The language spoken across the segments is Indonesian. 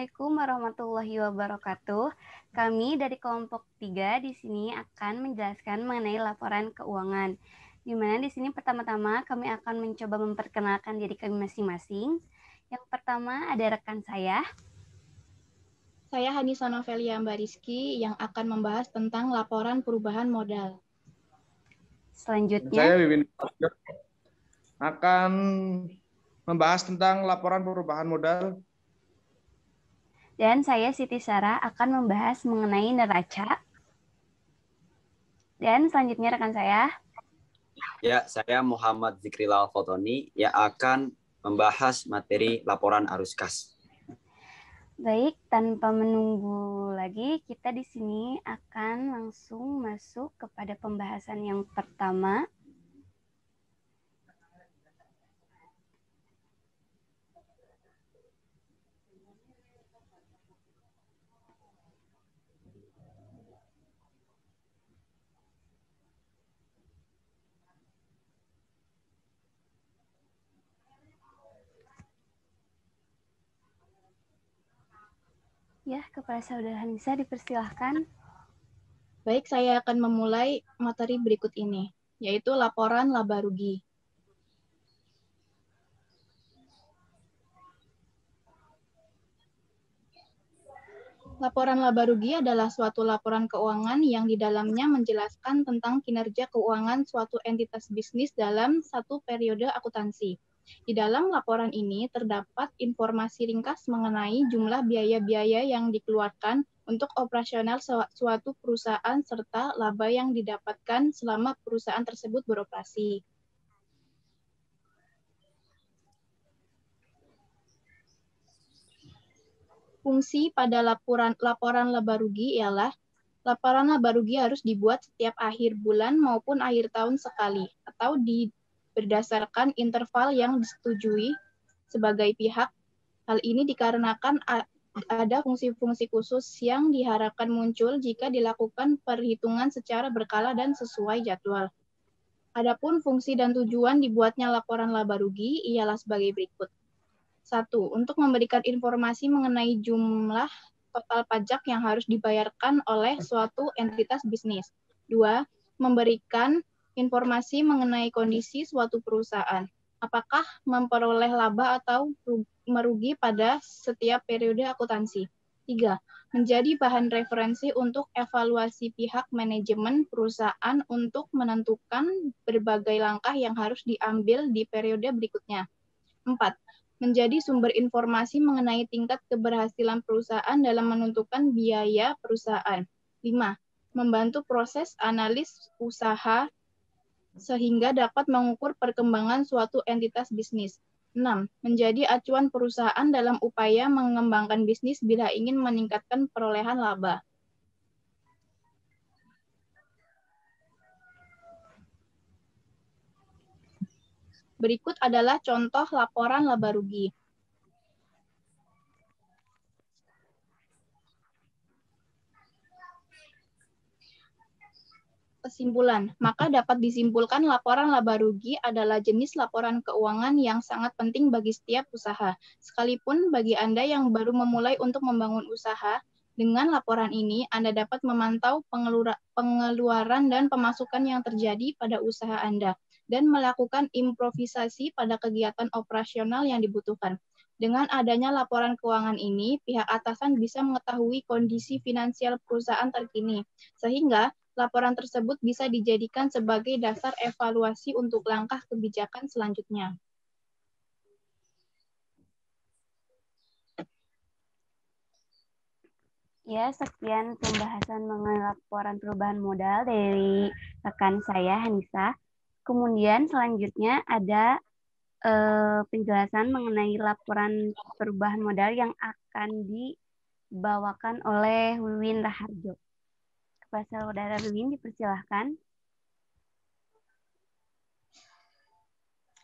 Assalamualaikum warahmatullahi wabarakatuh. Kami dari kelompok 3 di sini akan menjelaskan mengenai laporan keuangan. Di mana di sini pertama-tama kami akan mencoba memperkenalkan diri kami masing-masing. Yang pertama ada rekan saya. Saya Hanisa Novelia Mbariski yang akan membahas tentang laporan perubahan modal. Selanjutnya Saya Wiwin akan membahas tentang laporan perubahan modal. dan saya Siti Sarah akan membahas mengenai neraca. Dan selanjutnya rekan saya. Ya, saya Muhammad Zikrilal Fotoni yang akan membahas materi laporan arus kas. Baik, tanpa menunggu lagi, kita di sini akan langsung masuk kepada pembahasan yang pertama. Ya, kepada Saudara Hanisa dipersilahkan. Baik, saya akan memulai materi berikut ini, yaitu laporan laba rugi. Laporan laba rugi adalah suatu laporan keuangan yang di dalamnya menjelaskan tentang kinerja keuangan suatu entitas bisnis dalam satu periode akuntansi. Di dalam laporan ini terdapat informasi ringkas mengenai jumlah biaya-biaya yang dikeluarkan untuk operasional suatu perusahaan serta laba yang didapatkan selama perusahaan tersebut beroperasi. Fungsi pada laporan laba rugi ialah laporan laba rugi harus dibuat setiap akhir bulan maupun akhir tahun sekali atau berdasarkan interval yang disetujui sebagai pihak. Hal ini dikarenakan ada fungsi-fungsi khusus yang diharapkan muncul jika dilakukan perhitungan secara berkala dan sesuai jadwal. Adapun fungsi dan tujuan dibuatnya laporan laba rugi ialah sebagai berikut. 1. Untuk memberikan informasi mengenai jumlah total pajak yang harus dibayarkan oleh suatu entitas bisnis. 2. Memberikan informasi mengenai kondisi suatu perusahaan. Apakah memperoleh laba atau merugi pada setiap periode akuntansi. 3. Menjadi bahan referensi untuk evaluasi pihak manajemen perusahaan untuk menentukan berbagai langkah yang harus diambil di periode berikutnya. 4. Menjadi sumber informasi mengenai tingkat keberhasilan perusahaan dalam menentukan biaya perusahaan. 5. Membantu proses analis usaha sehingga dapat mengukur perkembangan suatu entitas bisnis. 6. Menjadi acuan perusahaan dalam upaya mengembangkan bisnis bila ingin meningkatkan perolehan laba. Berikut adalah contoh laporan laba rugi. Kesimpulan, maka dapat disimpulkan laporan laba rugi adalah jenis laporan keuangan yang sangat penting bagi setiap usaha. Sekalipun bagi Anda yang baru memulai untuk membangun usaha, dengan laporan ini Anda dapat memantau pengeluaran dan pemasukan yang terjadi pada usaha Anda dan melakukan improvisasi pada kegiatan operasional yang dibutuhkan. Dengan adanya laporan keuangan ini, pihak atasan bisa mengetahui kondisi finansial perusahaan terkini, sehingga laporan tersebut bisa dijadikan sebagai dasar evaluasi untuk langkah kebijakan selanjutnya. Ya, sekian pembahasan mengenai laporan perubahan modal dari rekan saya, Hanisa. Kemudian selanjutnya ada penjelasan mengenai laporan perubahan modal yang akan dibawakan oleh Wiwin Raharjo. Kepada Saudara Wiwin dipersilahkan.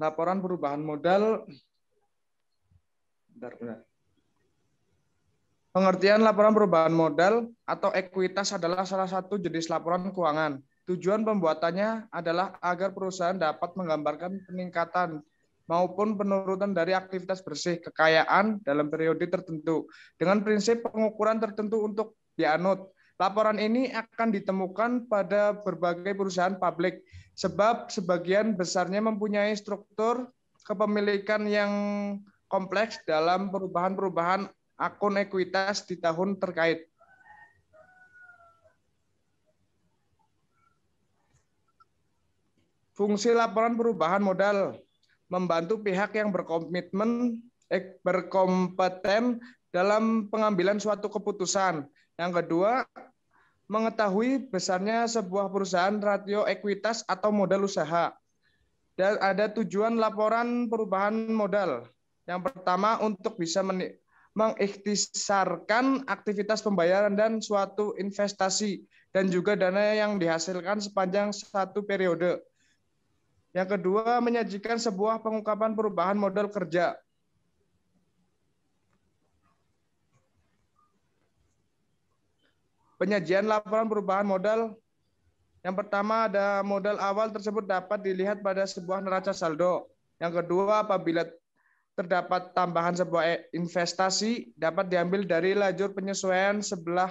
Laporan perubahan modal. Benar. Pengertian laporan perubahan modal atau ekuitas adalah salah satu jenis laporan keuangan. Tujuan pembuatannya adalah agar perusahaan dapat menggambarkan peningkatan maupun penurunan dari aktivitas bersih kekayaan dalam periode tertentu dengan prinsip pengukuran tertentu untuk dianut. Laporan ini akan ditemukan pada berbagai perusahaan publik sebab sebagian besarnya mempunyai struktur kepemilikan yang kompleks dalam perubahan-perubahan akun ekuitas di tahun terkait. Fungsi laporan perubahan modal membantu pihak yang berkompeten dalam pengambilan suatu keputusan. Yang kedua, mengetahui besarnya sebuah perusahaan ratio ekuitas atau modal usaha. Dan ada tujuan laporan perubahan modal. Yang pertama, untuk bisa mengikhtisarkan aktivitas pembayaran dan suatu investasi dan juga dana yang dihasilkan sepanjang satu periode. Yang kedua, menyajikan sebuah pengungkapan perubahan modal kerja. Penyajian laporan perubahan modal. Yang pertama, ada modal awal tersebut dapat dilihat pada sebuah neraca saldo. Yang kedua, apabila terdapat tambahan sebuah investasi dapat diambil dari lajur penyesuaian sebelah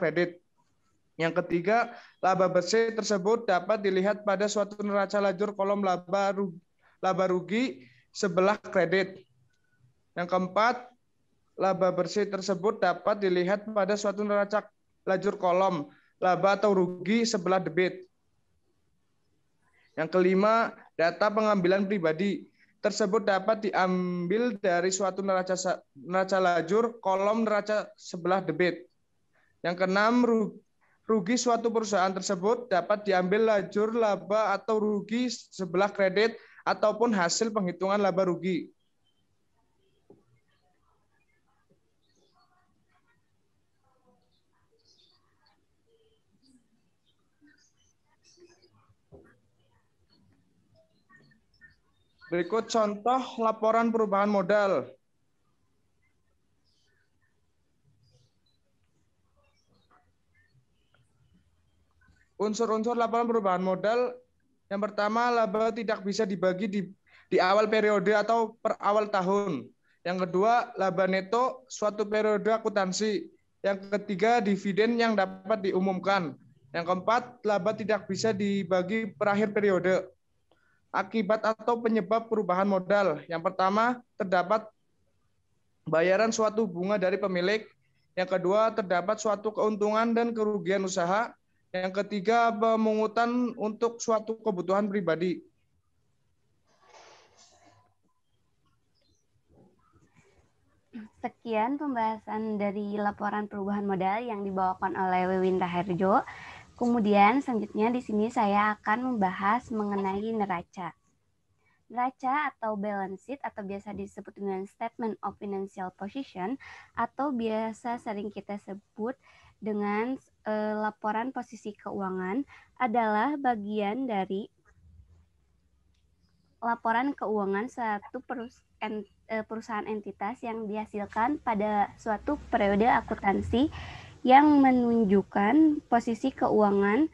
kredit. Yang ketiga, laba bersih tersebut dapat dilihat pada suatu neraca lajur kolom laba rugi sebelah kredit. Yang keempat, laba bersih tersebut dapat dilihat pada suatu neraca lajur kolom laba atau rugi sebelah debit. Yang kelima, data pengambilan pribadi tersebut dapat diambil dari suatu neraca lajur kolom neraca sebelah debit. Yang keenam, rugi suatu perusahaan tersebut dapat diambil lajur laba atau rugi sebelah kredit ataupun hasil penghitungan laba rugi. Berikut contoh laporan perubahan modal. Unsur-unsur laporan perubahan modal. Yang pertama, laba tidak bisa dibagi di awal periode atau per awal tahun. Yang kedua, laba neto suatu periode akuntansi. Yang ketiga, dividen yang dapat diumumkan. Yang keempat, laba tidak bisa dibagi per akhir periode. Akibat atau penyebab perubahan modal. Yang pertama, terdapat bayaran suatu bunga dari pemilik. Yang kedua, terdapat suatu keuntungan dan kerugian usaha. Yang ketiga, pemungutan untuk suatu kebutuhan pribadi. Sekian pembahasan dari laporan perubahan modal yang dibawakan oleh Wiwin Raharjo. Kemudian selanjutnya di sini saya akan membahas mengenai neraca. Neraca atau balance sheet atau biasa disebut dengan statement of financial position atau biasa sering kita sebut dengan laporan posisi keuangan adalah bagian dari laporan keuangan suatu perusahaan entitas yang dihasilkan pada suatu periode akuntansi yang menunjukkan posisi keuangan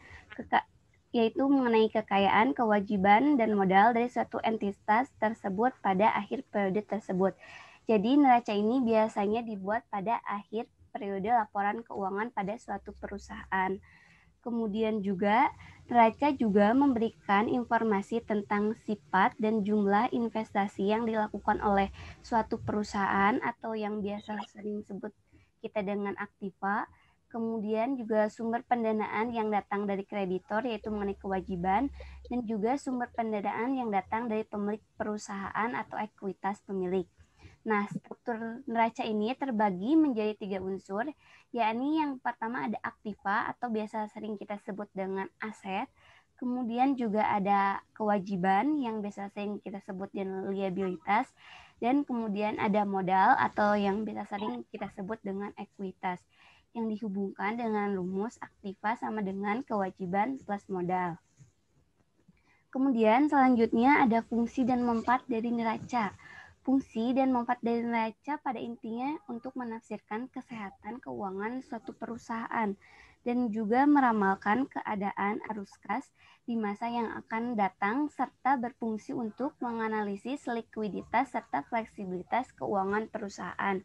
yaitu mengenai kekayaan, kewajiban, dan modal dari suatu entitas tersebut pada akhir periode tersebut. Jadi neraca ini biasanya dibuat pada akhir periode laporan keuangan pada suatu perusahaan. Kemudian juga neraca juga memberikan informasi tentang sifat dan jumlah investasi yang dilakukan oleh suatu perusahaan atau yang biasa sering disebut kita dengan aktiva. Kemudian juga sumber pendanaan yang datang dari kreditor yaitu mengenai kewajiban dan juga sumber pendanaan yang datang dari pemilik perusahaan atau ekuitas pemilik. Nah, struktur neraca ini terbagi menjadi 3 unsur, yakni yang pertama ada aktiva atau biasa sering kita sebut dengan aset. Kemudian juga ada kewajiban yang biasa sering kita sebut dengan liabilitas. Dan kemudian ada modal atau yang biasa sering kita sebut dengan ekuitas, yang dihubungkan dengan rumus aktiva sama dengan kewajiban plus modal. Kemudian selanjutnya ada fungsi dan manfaat dari neraca. Fungsi dan manfaat dari neraca pada intinya untuk menafsirkan kesehatan keuangan suatu perusahaan. dan juga meramalkan keadaan arus kas di masa yang akan datang serta berfungsi untuk menganalisis likuiditas serta fleksibilitas keuangan perusahaan.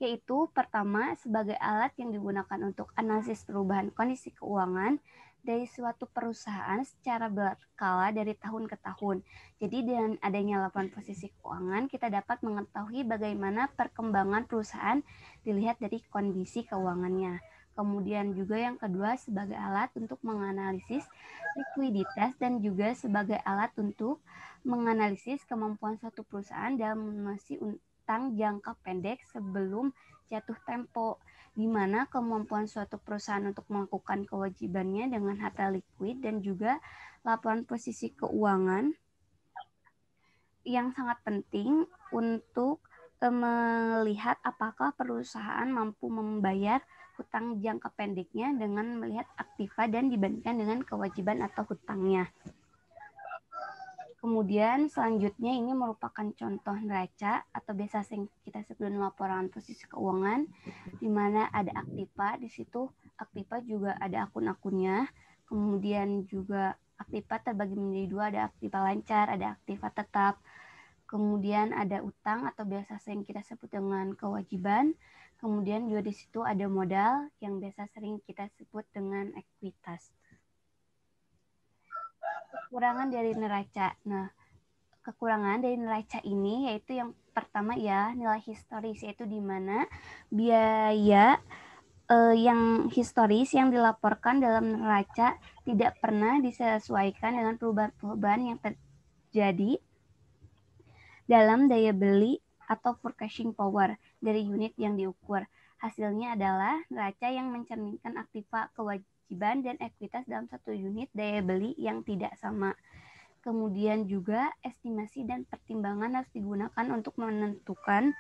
Yaitu pertama sebagai alat yang digunakan untuk analisis perubahan kondisi keuangan dari suatu perusahaan secara berkala dari tahun ke tahun. Jadi dengan adanya laporan posisi keuangan, kita dapat mengetahui bagaimana perkembangan perusahaan dilihat dari kondisi keuangannya. Kemudian juga yang kedua sebagai alat untuk menganalisis likuiditas dan juga sebagai alat untuk menganalisis kemampuan suatu perusahaan dalam melunasi utang jangka pendek sebelum jatuh tempo, di mana kemampuan suatu perusahaan untuk melakukan kewajibannya dengan harta likuid dan juga laporan posisi keuangan yang sangat penting untuk melihat apakah perusahaan mampu membayar hutang jangka pendeknya dengan melihat aktiva dan dibandingkan dengan kewajiban atau hutangnya. Kemudian selanjutnya ini merupakan contoh neraca atau biasa kita sebut laporan posisi keuangan, di mana ada aktiva, di situ aktiva juga ada akun-akunnya, kemudian juga aktiva terbagi menjadi dua, ada aktiva lancar, ada aktiva tetap, kemudian ada utang atau biasa sering kita sebut dengan kewajiban, kemudian juga di situ ada modal yang biasa sering kita sebut dengan ekuitas. Kekurangan dari neraca. Nah, kekurangan dari neraca ini yaitu yang pertama ya nilai historis, yaitu di mana biaya yang historis yang dilaporkan dalam neraca tidak pernah disesuaikan dengan perubahan-perubahan yang terjadi dalam daya beli atau purchasing power dari unit yang diukur. Hasilnya adalah neraca yang mencerminkan aktiva, kewajiban, dan ekuitas dalam satu unit daya beli yang tidak sama. Kemudian juga estimasi dan pertimbangan harus digunakan untuk menentukan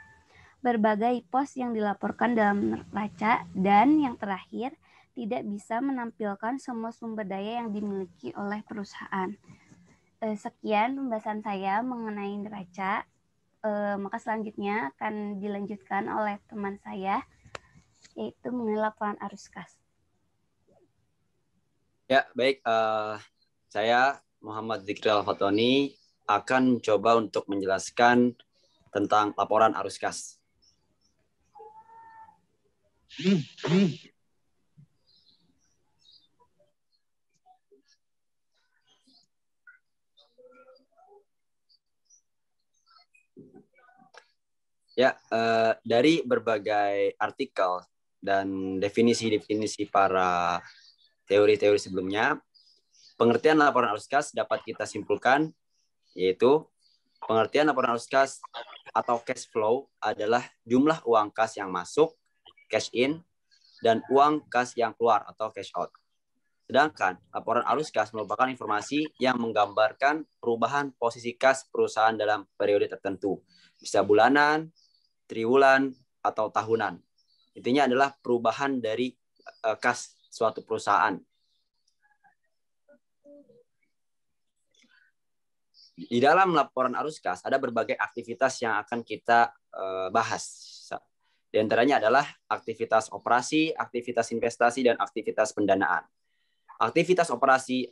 berbagai pos yang dilaporkan dalam neraca, dan yang terakhir tidak bisa menampilkan semua sumber daya yang dimiliki oleh perusahaan. Sekian pembahasan saya mengenai neraca. Maka selanjutnya akan dilanjutkan oleh teman saya, yaitu mengenai laporan arus kas. Ya, baik. Saya Muhammad Zikrilal Fatoni akan mencoba untuk menjelaskan tentang laporan arus kas. Ya, dari berbagai artikel dan definisi-definisi para teori-teori sebelumnya, pengertian laporan arus kas dapat kita simpulkan, yaitu pengertian laporan arus kas atau cash flow adalah jumlah uang kas yang masuk, cash in, dan uang kas yang keluar atau cash out. Sedangkan laporan arus kas merupakan informasi yang menggambarkan perubahan posisi kas perusahaan dalam periode tertentu, bisa bulanan, triwulan, atau tahunan. Intinya adalah perubahan dari kas suatu perusahaan. Di dalam laporan arus kas ada berbagai aktivitas yang akan kita bahas. Di antaranya adalah aktivitas operasi, aktivitas investasi, dan aktivitas pendanaan. Aktivitas operasi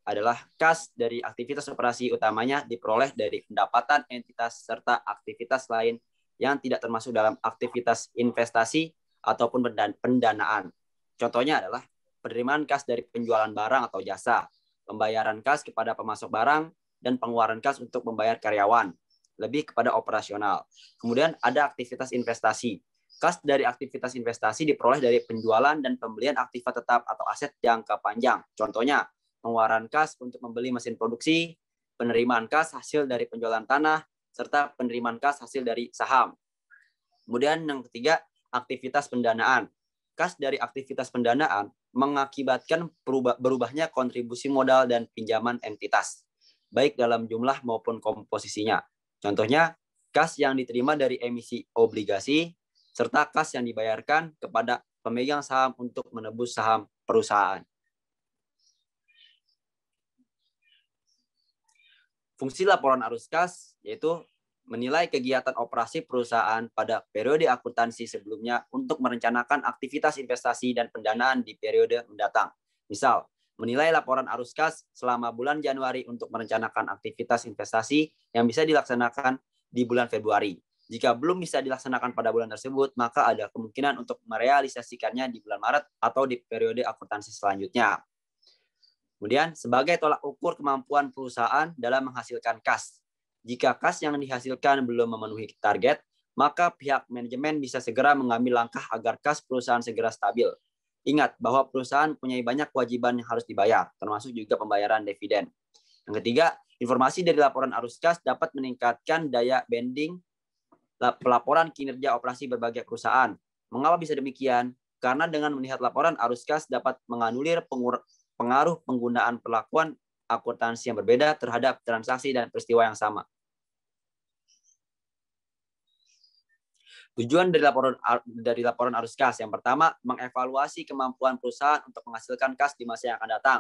adalah kas dari aktivitas operasi utamanya diperoleh dari pendapatan entitas serta aktivitas lain yang tidak termasuk dalam aktivitas investasi ataupun pendanaan. Contohnya adalah penerimaan kas dari penjualan barang atau jasa, pembayaran kas kepada pemasok barang, dan pengeluaran kas untuk membayar karyawan, lebih kepada operasional. Kemudian ada aktivitas investasi. Kas dari aktivitas investasi diperoleh dari penjualan dan pembelian aktiva tetap atau aset jangka panjang. Contohnya, pengeluaran kas untuk membeli mesin produksi, penerimaan kas hasil dari penjualan tanah, serta penerimaan kas hasil dari saham. Kemudian yang ketiga, aktivitas pendanaan. Kas dari aktivitas pendanaan mengakibatkan berubahnya kontribusi modal dan pinjaman entitas, baik dalam jumlah maupun komposisinya. Contohnya, kas yang diterima dari emisi obligasi, serta kas yang dibayarkan kepada pemegang saham untuk menebus saham perusahaan. Fungsi laporan arus kas yaitu menilai kegiatan operasi perusahaan pada periode akuntansi sebelumnya untuk merencanakan aktivitas investasi dan pendanaan di periode mendatang. Misal, menilai laporan arus kas selama bulan Januari untuk merencanakan aktivitas investasi yang bisa dilaksanakan di bulan Februari. Jika belum bisa dilaksanakan pada bulan tersebut, maka ada kemungkinan untuk merealisasikannya di bulan Maret atau di periode akuntansi selanjutnya. Kemudian, sebagai tolak ukur kemampuan perusahaan dalam menghasilkan kas. Jika kas yang dihasilkan belum memenuhi target, maka pihak manajemen bisa segera mengambil langkah agar kas perusahaan segera stabil. Ingat bahwa perusahaan punya banyak kewajiban yang harus dibayar, termasuk juga pembayaran dividen. Yang ketiga, informasi dari laporan arus kas dapat meningkatkan daya bending pelaporan kinerja operasi berbagai perusahaan. Mengapa bisa demikian? Karena dengan melihat laporan arus kas dapat menganulir pengaruh penggunaan perlakuan akuntansi yang berbeda terhadap transaksi dan peristiwa yang sama. Tujuan dari laporan arus kas yang pertama, mengevaluasi kemampuan perusahaan untuk menghasilkan kas di masa yang akan datang.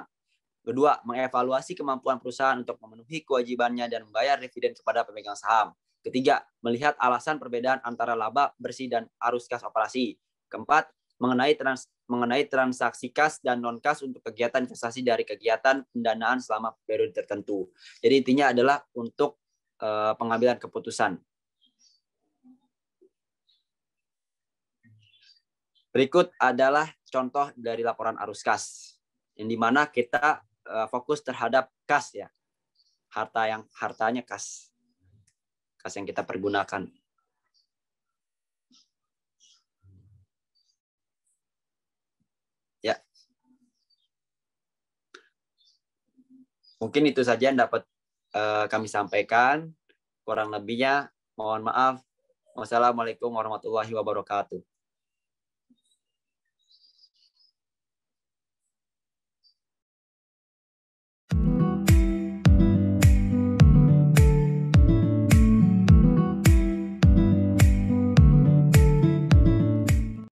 Kedua, mengevaluasi kemampuan perusahaan untuk memenuhi kewajibannya dan membayar dividen kepada pemegang saham. Ketiga, melihat alasan perbedaan antara laba bersih dan arus kas operasi. Keempat, mengenai transaksi kas dan non kas untuk kegiatan investasi dari kegiatan pendanaan selama periode tertentu. Jadi intinya adalah untuk pengambilan keputusan. Berikut adalah contoh dari laporan arus kas, yang dimana kita fokus terhadap kas ya, hartanya kas yang kita pergunakan. Ya, mungkin itu saja yang dapat kami sampaikan. Kurang lebihnya mohon maaf. Wassalamualaikum warahmatullahi wabarakatuh.